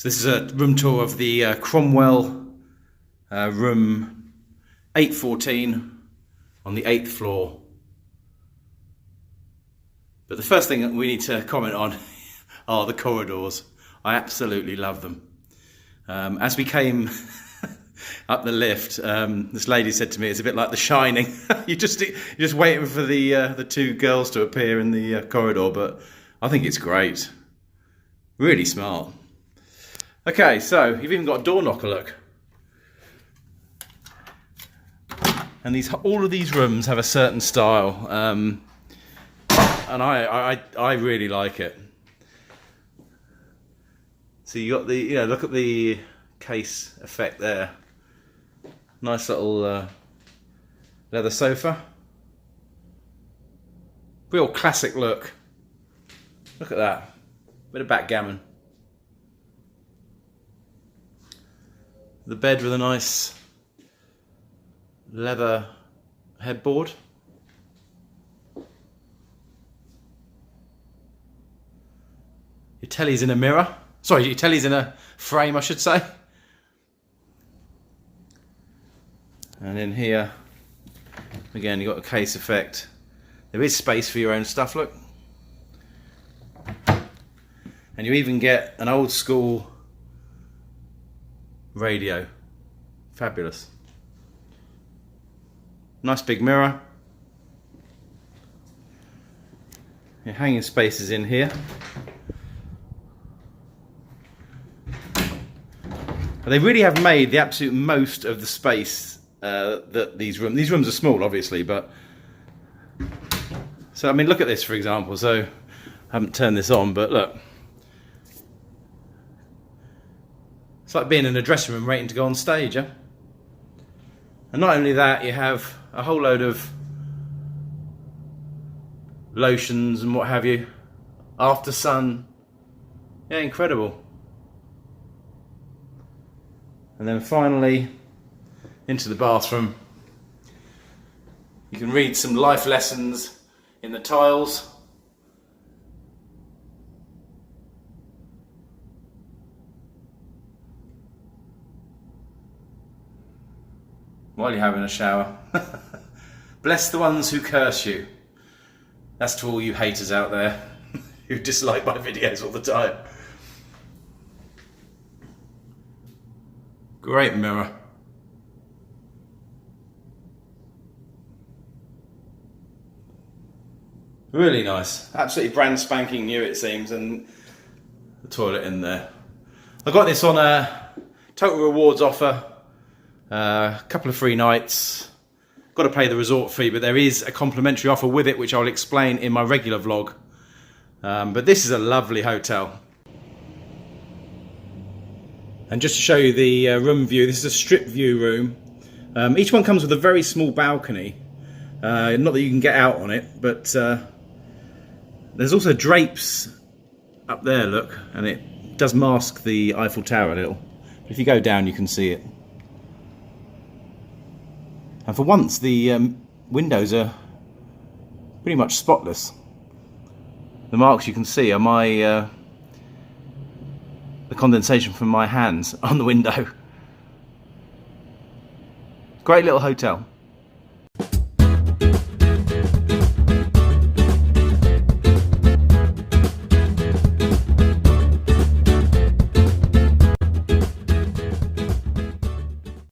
So this is a room tour of the Cromwell room 814 on the 8th floor. But the first thing that we need to comment on are the corridors. I absolutely love them. As we came up the lift, this lady said to me, it's a bit like The Shining. You're just waiting for the two girls to appear in the corridor, but I think it's great. Really smart. Okay, so you've even got a door knocker, look. And all of these rooms have a certain style, and I really like it. So you got the, look at the case effect there. Nice little leather sofa. Real classic look. Look at that. Bit of backgammon. The bed with a nice leather headboard. Your telly's in a mirror. Sorry, your telly's in a frame, I should say. And in here, again, you've got a case effect. There is space for your own stuff, look. And you even get an old school radio. Fabulous. Nice big mirror. Your hanging spaces in here. They really have made the absolute most of the space that these rooms are small, obviously, but so I mean, look at this, for example. So I haven't turned this on, but look, it's like being in a dressing room waiting to go on stage, yeah? And not only that, you have a whole load of lotions and what have you, after sun. Yeah, incredible. And then finally, into the bathroom. You can read some life lessons in the tiles. While you're having a shower. Bless the ones who curse you. That's to all you haters out there who dislike my videos all the time. Great mirror. Really nice. Absolutely brand spanking new, it seems, and the toilet in there. I got this on a Total Rewards offer. A couple of free nights. Got to pay the resort fee, but there is a complimentary offer with it, which I'll explain in my regular vlog. But this is a lovely hotel. And just to show you the room view, this is a strip view room. Each one comes with a very small balcony. Not that you can get out on it, but there's also drapes up there, look, and it does mask the Eiffel Tower a little. If you go down, you can see it. And for once, the windows are pretty much spotless. The marks you can see are the condensation from my hands on the window. Great little hotel.